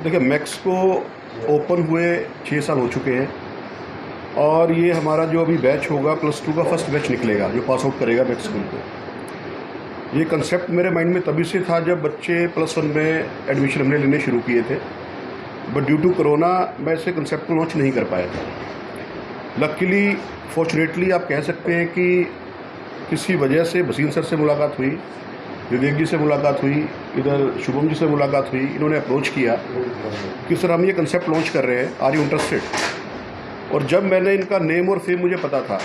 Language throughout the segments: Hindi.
देखिए, मैक्स को ओपन हुए 6 साल हो चुके हैं और ये हमारा जो अभी बैच होगा +2 का फर्स्ट बैच निकलेगा जो पास आउट करेगा मैक्स स्कूल को। ये कंसेप्ट मेरे माइंड में तभी से था जब बच्चे +1 में एडमिशन हमने लेने शुरू किए थे, बट ड्यू टू कोरोना मैं इसे कंसेप्ट को लॉन्च नहीं कर पाया था। लकीली फॉर्चुनेटली आप कह सकते हैं कि किसी वजह से भसीन सर से मुलाकात हुई, विवेक जी से मुलाकात हुई, इधर शुभम जी से मुलाकात हुई। इन्होंने अप्रोच किया कि सर हम ये कंसेप्ट लॉन्च कर रहे हैं, आर यू इंटरेस्टेड। और जब मैंने इनका नेम और फेम मुझे पता था,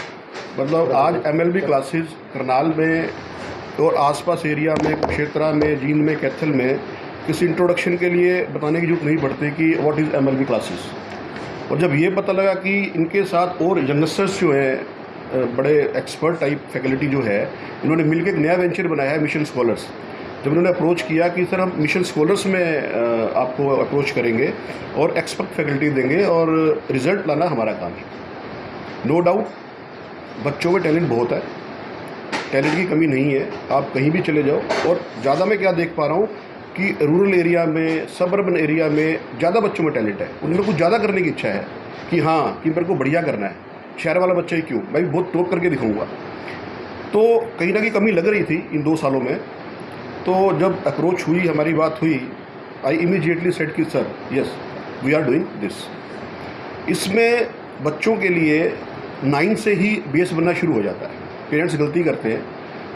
मतलब आज MLB क्लासेस करनाल में और आसपास एरिया में, कुरुक्षेत्र में, जींद में, कैथल में किसी इंट्रोडक्शन के लिए बताने की जरूरत नहीं पड़ती कि व्हाट इज़ MLB क्लासेस। और जब ये पता लगा कि इनके साथ और यंगस्टर्स जो हैं, बड़े एक्सपर्ट टाइप फैकल्टी जो है, इन्होंने मिलकर एक नया वेंचर बनाया है मिशन स्कॉलर्स। जब इन्होंने अप्रोच किया कि सर हम मिशन स्कॉलर्स में आपको अप्रोच करेंगे और एक्सपर्ट फैकल्टी देंगे और रिज़ल्ट लाना हमारा काम है। नो डाउट बच्चों में टैलेंट बहुत है, टैलेंट की कमी नहीं है, आप कहीं भी चले जाओ। और ज़्यादा मैं क्या देख पा रहा हूँ कि रूरल एरिया में, सबअर्बन एरिया में ज़्यादा बच्चों में टैलेंट है, उनमें कुछ ज़्यादा करने की इच्छा है कि हाँ कि मेरे को बढ़िया करना है। शहर वाला बच्चा ही क्यों, मैं भी बहुत टॉप करके दिखाऊंगा। तो कहीं ना कहीं कमी लग रही थी इन 2 सालों में। तो जब अप्रोच हुई, हमारी बात हुई, आई इमीडिएटली सेड कि sir yes we are doing this. इसमें बच्चों के लिए 9 से ही बेस बनना शुरू हो जाता है। पेरेंट्स गलती करते हैं,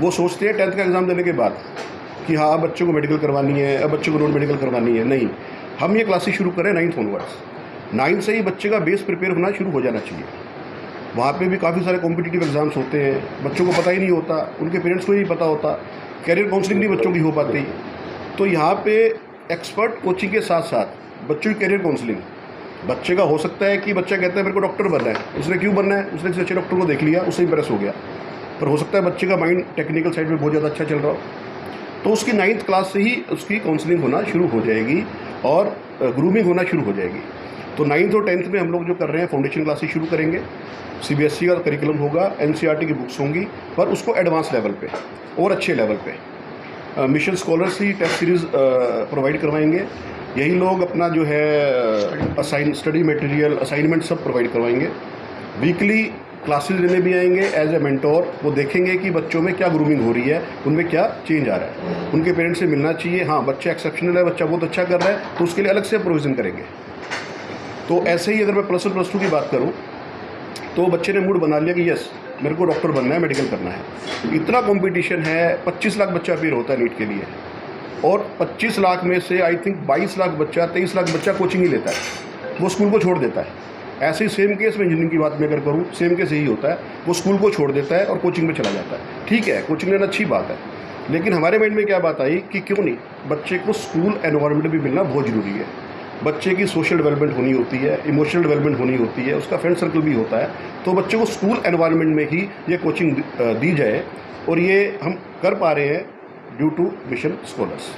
वो सोचते हैं 10th का एग्ज़ाम देने के बाद कि हाँ अब बच्चों को मेडिकल करवानी है, अब बच्चों को नॉन मेडिकल करवानी है। नहीं, हम ये क्लासेस शुरू करें 9th ऑनवर्ड्स। 9 से ही बच्चे का बेस प्रिपेयर होना शुरू हो जाना चाहिए। वहाँ पे भी काफ़ी सारे कॉम्पिटिटिव एग्ज़ाम्स होते हैं, बच्चों को पता ही नहीं होता, उनके पेरेंट्स को ही नहीं पता होता, कैरियर काउंसलिंग नहीं बच्चों की हो पाती। तो यहाँ पे एक्सपर्ट कोचिंग के साथ साथ बच्चों की कैरियर काउंसलिंग। बच्चे का हो सकता है कि बच्चा कहता है मेरे को डॉक्टर बनना है, उसने क्यों बनना है, उसने किसी अच्छे डॉक्टर को देख लिया, उससे इंप्रेस हो गया। पर हो सकता है बच्चे का माइंड टेक्निकल साइड में बहुत ज़्यादा अच्छा चल रहा हो, तो उसकी 9th क्लास से ही उसकी काउंसलिंग होना शुरू हो जाएगी और ग्रूमिंग होना शुरू हो जाएगी। तो 9th और 10th में हम लोग जो कर रहे हैं फाउंडेशन क्लासेस शुरू करेंगे। CBSE का करिकुलम होगा, NCERT की बुक्स होंगी, पर उसको एडवांस लेवल पे और अच्छे लेवल पे मिशन स्कॉलर्स ही टेस्ट सीरीज़ प्रोवाइड करवाएंगे। यही लोग अपना जो है स्टडी मटेरियल, असाइनमेंट सब प्रोवाइड करवाएंगे। वीकली क्लासेस लेने भी आएंगे एज ए मेंटोर। वो देखेंगे कि बच्चों में क्या ग्रूमिंग हो रही है, उनमें क्या चेंज आ रहा है। उनके पेरेंट्स से मिलना चाहिए, हाँ बच्चा एक्सेप्शनल है, बच्चा बहुत अच्छा कर रहा है, तो उसके लिए अलग से प्रोविज़न करेंगे। तो ऐसे ही अगर मैं +1 +2 की बात करूँ तो बच्चे ने मूड बना लिया कि यस मेरे को डॉक्टर बनना है, मेडिकल करना है। इतना कंपटीशन है, 25 लाख बच्चा अपीयर होता है नीट के लिए, और 25 लाख में से आई थिंक 22 लाख बच्चा, 23 लाख बच्चा कोचिंग ही लेता है, वो स्कूल को छोड़ देता है। ऐसे ही सेम केस में इंजीनियरिंग की बात मैं अगर करूँ, सेम केस यही होता है, वो स्कूल को छोड़ देता है और कोचिंग में चला जाता है। ठीक है, कोचिंग लेना अच्छी बात है, लेकिन हमारे माइंड में क्या बात आई कि क्यों नहीं बच्चे को स्कूल एनवायरनमेंट भी मिलना बहुत ज़रूरी है। बच्चे की सोशल डेवलपमेंट होनी होती है, इमोशनल डेवलपमेंट होनी होती है, उसका फ्रेंड सर्कल भी होता है। तो बच्चे को स्कूल एनवायरनमेंट में ही ये कोचिंग दी जाए, और ये हम कर पा रहे हैं due to mission scholars.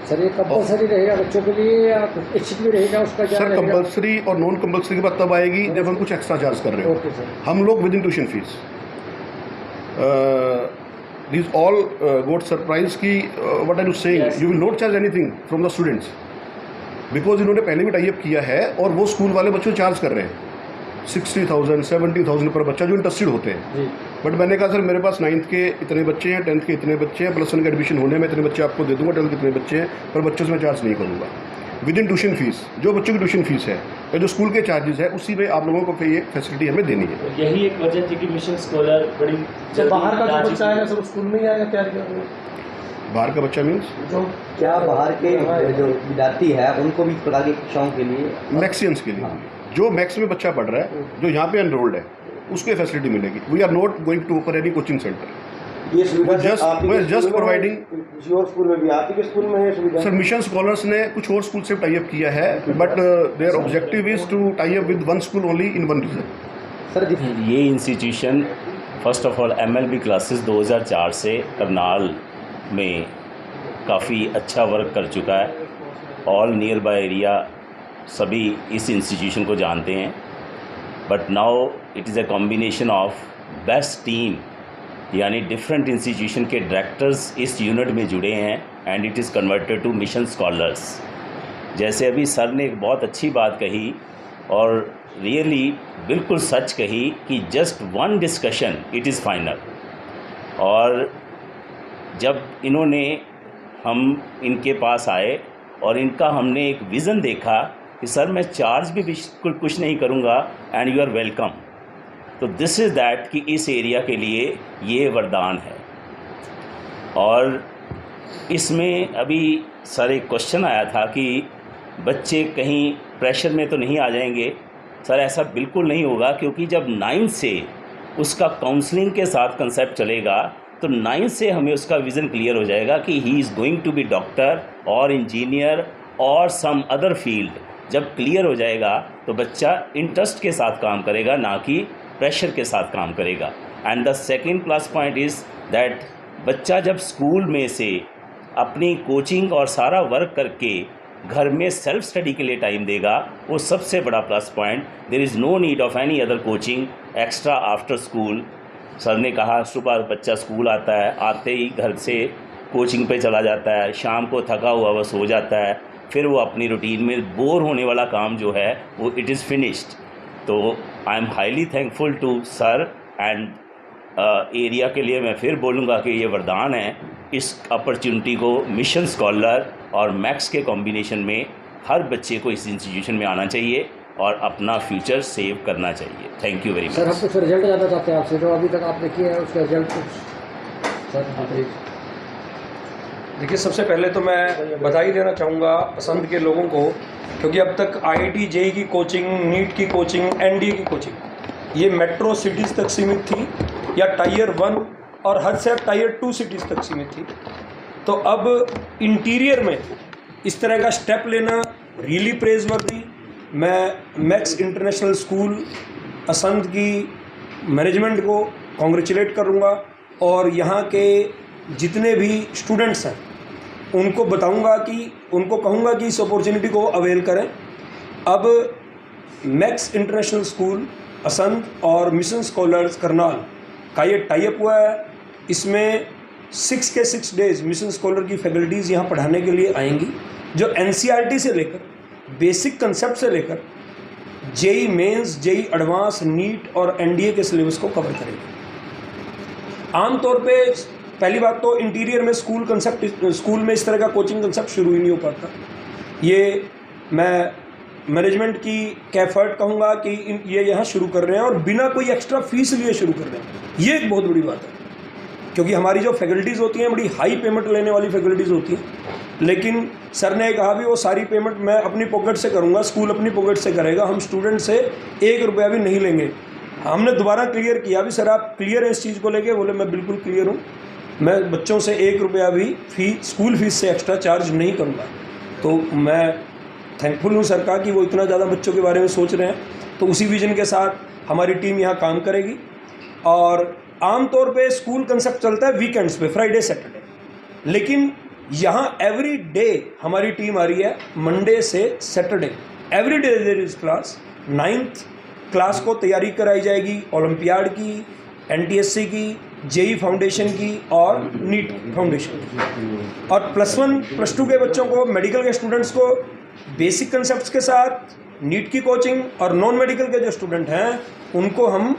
Sir ये कंपलसरी रहेगा बच्चों के लिए या इच्छित भी रहेगा, उसका क्या सर कंपलसरी और नॉन कंपलसरी की बात तब आएगी जब हम कुछ एक्स्ट्रा चार्ज कर रहे हो। Okay sir. हम लोग within tuition fees this all got surprise की what are you saying, you will not charge anything from the students, because इन्होंने पहले भी टाइप किया है और वो स्कूल वाले बच्चों चार्ज कर रहे हैं 60,000 70,000 पर बच्चा जो इंटरेस्टेड होते हैं। बट मैंने कहा सर मेरे पास 9th के इतने बच्चे हैं, 10th के इतने बच्चे हैं, +1 के एडमिशन होने में इतने बच्चे आपको दे दूंगा, 12th के इतने बच्चे हैं, पर बच्चों से मैं चार्ज नहीं करूँगा। विद इन ट्यूशन फीस, जो बच्चों की ट्यूशन फीस है या जो स्कूल के चार्जेस है, उसी में आप लोगों को ये फैसिलिटी हमें देनी है। यही एक वजह थी कि मिशन स्कॉलर बड़ी बाहर का जो बच्चा आएगा सब स्कूल में ही आएगा क्या? बाहर का बच्चा मीन्स जो क्या बाहर के जो विद्यार्थी है उनको भी प्रकार की शिक्षाओं के लिए, मैक्सियंस के लिए, जो मैक्स में बच्चा पढ़ रहा है, जो यहाँ पे एनरोल्ड है, उसको फैसिलिटी मिलेगी। We are not going to open any coaching centre. ये सुविधा जस्ट प्रोवाइडिंग किसी और स्कूल में भी, आप ही के स्कूल में है सुविधा? सर मिशन स्कॉलर्स ने कुछ और स्कूल से टाई अप किया है, but their objective is to tie up with one school only in one region. Sir ये institution first of all MLB classes 2004 से करनाल में काफ़ी अच्छा वर्क कर चुका है। ऑल नियर बाय एरिया सभी इस इंस्टीट्यूशन को जानते हैं, but now it is a combination of best team, यानी डिफरेंट इंस्टीट्यूशन के डायरेक्टर्स इस यूनिट में जुड़े हैं, and it is converted to mission scholars. जैसे अभी सर ने एक बहुत अच्छी बात कही और रियली बिल्कुल सच कही कि just one discussion it is final. और जब इन्होंने हम इनके पास आए और इनका हमने एक विज़न देखा कि सर मैं चार्ज भी बिल्कुल कुछ नहीं करूँगा एंड यू आर वेलकम, तो दिस इज़ दैट कि इस एरिया के लिए ये वरदान है। और इसमें अभी सर एक क्वेश्चन आया था कि बच्चे कहीं प्रेशर में तो नहीं आ जाएंगे। सर ऐसा बिल्कुल नहीं होगा, क्योंकि जब 9th से उसका काउंसलिंग के साथ कंसेप्ट चलेगा तो 9th से हमें उसका विज़न क्लियर हो जाएगा कि he is going to be doctor और इंजीनियर और सम अदर फील्ड। जब क्लियर हो जाएगा तो बच्चा इंटरेस्ट के साथ काम करेगा, ना कि प्रेशर के साथ काम करेगा। And the second plus point is that बच्चा जब स्कूल में से अपनी कोचिंग और सारा वर्क करके घर में सेल्फ स्टडी के लिए टाइम देगा, वो सबसे बड़ा plus point. There is no need of any other coaching extra after school. Sir ने कहा सुबह बच्चा स्कूल आता है, आते ही घर से कोचिंग पे चला जाता है, शाम को थका हुआ वो सो जाता है, फिर वो अपनी रूटीन में बोर होने वाला काम जो है वो इट इज़ फिनिश्ड। तो I am highly thankful to sir and area के लिए मैं फिर बोलूँगा कि ये वरदान है। इस अपॉर्चुनिटी को मिशन स्कॉलर और मैक्स के कॉम्बिनेशन में हर बच्चे को इस इंस्टीट्यूशन में आना चाहिए और अपना फ्यूचर सेव करना चाहिए। Thank you very much. Sir हम कुछ रिजल्ट जानना चाहते हैं आपसे, जो अभी तक आपने किया है उसका रिजल्ट कुछ सर बताइए। देखिए, सबसे पहले तो मैं बधाई देना चाहूँगा असंध के लोगों को, क्योंकि अब तक IIT JEE की कोचिंग, नीट की कोचिंग, NDA की कोचिंग ये मेट्रो सिटीज़ तक सीमित थी या टायर 1 और हद से टायर 2 सिटीज़ तक सीमित थी। तो अब इंटीरियर में इस तरह का स्टेप लेना रियली प्रेज़वर्दी। मैं मैक्स इंटरनेशनल स्कूल असंध की मैनेजमेंट को कॉन्ग्रेचुलेट करूँगा और यहाँ के जितने भी स्टूडेंट्स हैं उनको बताऊंगा कि उनको कहूँगा कि इस अपॉर्चुनिटी को अवेल करें। अब मैक्स इंटरनेशनल स्कूल असंध और मिशन स्कॉलर्स करनाल का ये टाई अप हुआ है। इसमें 6 के 6 डेज़ मिशन स्कॉलर की फैकल्टीज़ यहाँ पढ़ाने के लिए आएंगी, जो NCERT से लेकर बेसिक कंसेप्ट से लेकर JEE mains, JEE advance, NEET और NDA के सिलेबस को कवर करेंगे। आमतौर पे पहली बात तो इंटीरियर में स्कूल में इस तरह का कोचिंग कंसेप्ट शुरू ही नहीं हो पाता। ये मैं मैनेजमेंट की कैफर्ट कहूँगा कि ये यहाँ शुरू कर रहे हैं और बिना कोई एक्स्ट्रा फीस लिए शुरू कर रहे हैं। ये एक बहुत बड़ी बात है, क्योंकि हमारी जो फैकल्टीज़ होती हैं बड़ी हाई पेमेंट लेने वाली फैकल्टीज़ होती हैं, लेकिन सर ने कहा भी वो सारी पेमेंट मैं अपनी पॉकेट से करूँगा, स्कूल अपनी पॉकेट से करेगा, हम स्टूडेंट से 1 रुपया भी नहीं लेंगे। हमने दोबारा क्लियर किया भी, सर आप क्लियर है इस चीज़ को लेके? बोले मैं बिल्कुल क्लियर हूँ, मैं बच्चों से 1 रुपया भी स्कूल फीस से एक्स्ट्रा चार्ज नहीं करूँगा। तो मैं थैंकफुल हूँ सर का कि वो इतना ज़्यादा बच्चों के बारे में सोच रहे हैं। तो उसी विजन के साथ हमारी टीम यहाँ काम करेगी। और आमतौर पे स्कूल कंसेप्ट चलता है वीकेंड्स पे, फ्राइडे सैटरडे, लेकिन यहाँ एवरी डे हमारी टीम आ रही है, मंडे से Saturday every day there is class. 9th class को तैयारी कराई जाएगी ओलंपियाड की, NTSC की, JEE फाउंडेशन की और नीट फाउंडेशन की। और +1 +2 के बच्चों को, मेडिकल के स्टूडेंट्स को बेसिक कंसेप्ट्स के साथ नीट की कोचिंग, और नॉन मेडिकल के जो स्टूडेंट हैं उनको हम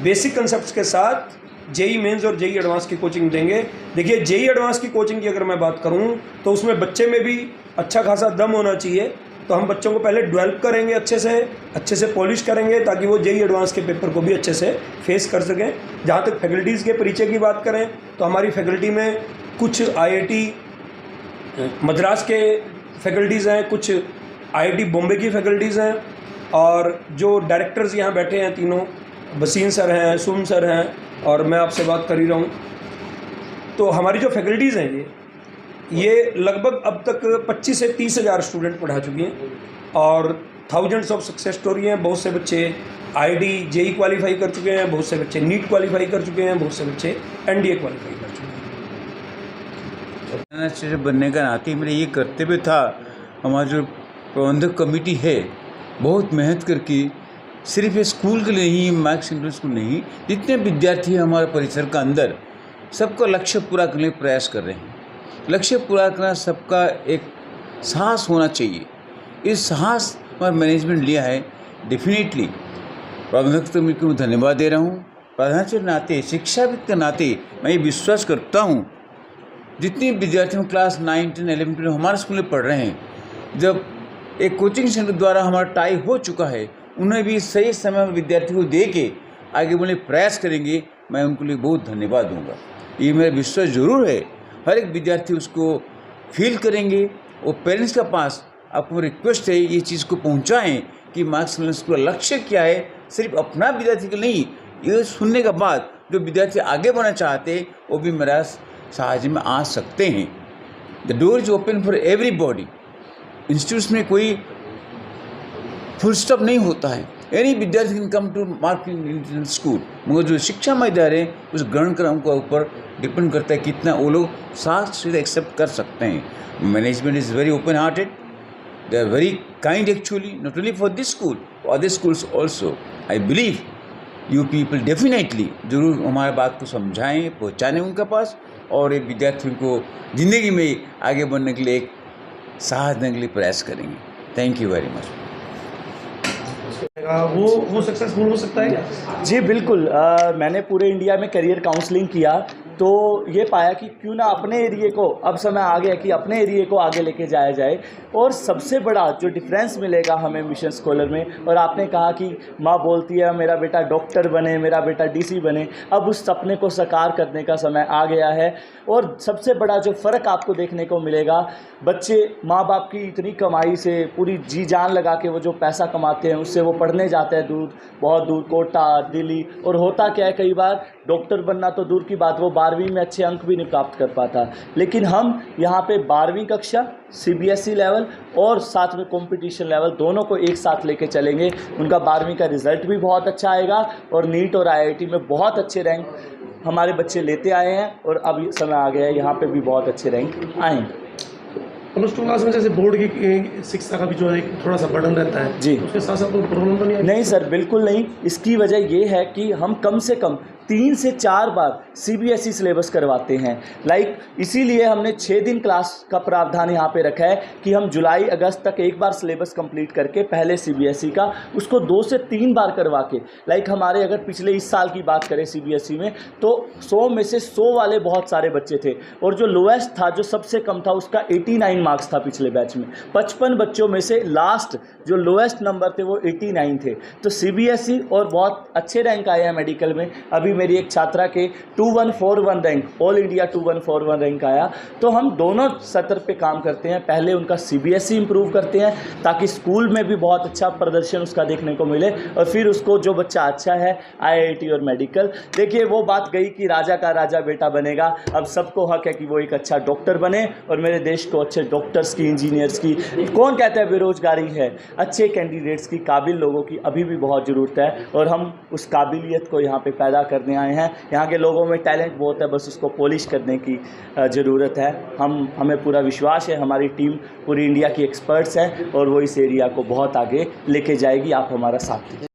बेसिक कंसेप्ट्स के साथ JEE मेंस और JEE एडवांस की कोचिंग देंगे। देखिए, JEE एडवांस की कोचिंग की अगर मैं बात करूं तो उसमें बच्चे में भी अच्छा खासा दम होना चाहिए। तो हम बच्चों को पहले डेवलप करेंगे, अच्छे से पॉलिश करेंगे, ताकि वो JEE एडवांस के पेपर को भी अच्छे से फेस कर सकें। जहाँ तक फैकल्टीज़ के परिचय की बात करें तो हमारी फैकल्टी में कुछ IIT मद्रास के फैकल्टीज़ हैं, कुछ IIT बॉम्बे की फैकल्टीज़ हैं, और जो डायरेक्टर्स यहाँ बैठे हैं तीनों, वसीम सर हैं, सुम सर हैं, और मैं आपसे बात कर ही रहा हूँ। तो हमारी जो फैकल्टीज़ हैं ये लगभग अब तक 25 से 30 हज़ार स्टूडेंट पढ़ा चुकी हैं और थाउजेंड्स ऑफ सक्सेस स्टोरी हैं। बहुत से बच्चे IIT JEE क्वालिफाई कर चुके हैं, बहुत से बच्चे नीट क्वालिफाई कर चुके हैं, बहुत से बच्चे NDA क्वालिफाई कर चुके हैं। एडमिनिस्ट्रेटर बनने का नाते मेरा ये कर्तव्य था, हमारा जो प्रबंधक कमेटी है बहुत मेहनत करके सिर्फ ये स्कूल के लिए ही, मैक्स इंटर स्कूल नहीं, जितने विद्यार्थी हैं हमारे परिसर का अंदर, सबका लक्ष्य पूरा करने का प्रयास कर रहे हैं। लक्ष्य पूरा करना सबका एक साहस होना चाहिए। इस साहस पर मैनेजमेंट लिया है। डेफिनेटली प्रबंधक कमेटी को धन्यवाद दे रहा हूँ। प्रधानाचार्य के नाते, शिक्षाविद के नाते मैं ये विश्वास करता हूँ, जितने विद्यार्थियों क्लास 9, 10, 11 में हमारे स्कूल में पढ़ रहे हैं, जब एक कोचिंग सेंटर द्वारा हमारा टाई हो चुका है, उन्हें भी सही समय में विद्यार्थियों को दे के आगे बढ़ने प्रयास करेंगे। मैं उनके लिए बहुत धन्यवाद दूंगा। ये मेरा विश्वास ज़रूर है, हर एक विद्यार्थी उसको फील करेंगे। और पेरेंट्स के पास आपको रिक्वेस्ट है, ये चीज़ को पहुंचाएं कि मार्क्स मिलने का लक्ष्य क्या है, सिर्फ अपना विद्यार्थी का नहीं। ये सुनने के बाद जो विद्यार्थी आगे बढ़ना चाहते वो भी मेरा साहाय्य में आ सकते हैं। The door is open for everybody. Institutes में कोई फुल स्टॉप नहीं होता है। एनी विद्यार्थी can come to Mark international school, मगर जो शिक्षा में इदारे हैं उस ग्रहण क्रम के ऊपर डिपेंड करता है कितना वो लोग साथ से एक्सेप्ट कर सकते हैं। Management is very open hearted, they are very kind actually, not only for this school, other schools also. I believe you people definitely ज़रूर हमारे बात को समझाएं, पहुँचाने उनके पास, और एक विद्यार्थियों को ज़िंदगी में आगे बढ़ने के लिए एक साहस देने के लिए प्रयास करेंगे। Thank you very much. वो सक्सेसफुल हो सकता है। जी बिल्कुल। मैंने पूरे इंडिया में करियर काउंसलिंग किया तो ये पाया कि क्यों ना अपने एरिए को, अब समय आ गया कि अपने एरिए को आगे लेके जाया जाए। और सबसे बड़ा जो डिफरेंस मिलेगा हमें मिशन स्कॉलर में, और आपने कहा कि माँ बोलती है मेरा बेटा डॉक्टर बने, मेरा बेटा डीसी बने, अब उस सपने को साकार करने का समय आ गया है। और सबसे बड़ा जो फ़र्क आपको देखने को मिलेगा, बच्चे माँ बाप की इतनी कमाई से पूरी जी जान लगा के वो जो पैसा कमाते हैं उससे वो पढ़ने जाते हैं दूर, बहुत दूर, कोटा, दिल्ली। और होता क्या है, कई बार डॉक्टर बनना तो दूर की बात, वो 12वीं में अच्छे अंक भी नहीं प्राप्त कर पाता। लेकिन हम यहाँ पे 12वीं कक्षा CBSE लेवल और साथ में कंपटीशन लेवल दोनों को एक साथ लेके चलेंगे। उनका 12वीं का रिज़ल्ट भी बहुत अच्छा आएगा और नीट और IIT में बहुत अच्छे रैंक हमारे बच्चे लेते आए हैं, और अब समय आ गया है यहाँ पे भी बहुत अच्छे रैंक आएंगे। +2 क्लास में जैसे बोर्ड की शिक्षा का भी जो है थोड़ा सा बर्डन रहता है जी, उसके साथ साथ कोई प्रॉब्लम तो नहीं नहीं सर, बिल्कुल नहीं। इसकी वजह ये है कि हम कम से कम 3 से 4 बार CBSE सिलेबस करवाते हैं। इसीलिए हमने 6 दिन क्लास का प्रावधान यहाँ पे रखा है कि हम जुलाई अगस्त तक एक बार सिलेबस कंप्लीट करके पहले CBSE का उसको 2 से 3 बार करवा के, हमारे अगर पिछले इस साल की बात करें CBSE में, तो 100 में से 100 वाले बहुत सारे बच्चे थे, और जो लोएस्ट था, जो सबसे कम था, उसका 89 मार्क्स था पिछले बैच में। 55 बच्चों में से लास्ट जो लोएस्ट नंबर थे वो 89 थे। तो CBSE और बहुत अच्छे रैंक आए हैं मेडिकल में। अभी मेरी एक छात्रा के 2141 रैंक, ऑल इंडिया 2141 रैंक आया। तो हम दोनों सतर पे काम करते हैं। पहले उनका CBSE इंप्रूव करते हैं ताकि स्कूल में भी बहुत अच्छा प्रदर्शन उसका देखने को मिले, और फिर उसको जो बच्चा अच्छा है IIT और मेडिकल। देखिए वो बात गई कि राजा का राजा बेटा बनेगा। अब सबको हक है कि वो एक अच्छा डॉक्टर बने, और मेरे देश को अच्छे डॉक्टर्स की, इंजीनियर्स की, कौन कहता है बेरोजगारी है, अच्छे कैंडिडेट्स की, काबिल लोगों की अभी भी बहुत ज़रूरत है। और हम उस काबिलियत को यहाँ पे पैदा करने आए हैं। यहाँ के लोगों में टैलेंट बहुत है, बस उसको पॉलिश करने की ज़रूरत है। हमें पूरा विश्वास है, हमारी टीम पूरी इंडिया की एक्सपर्ट्स है और वो इस एरिया को बहुत आगे लेके जाएगी। आप हमारा साथ दें।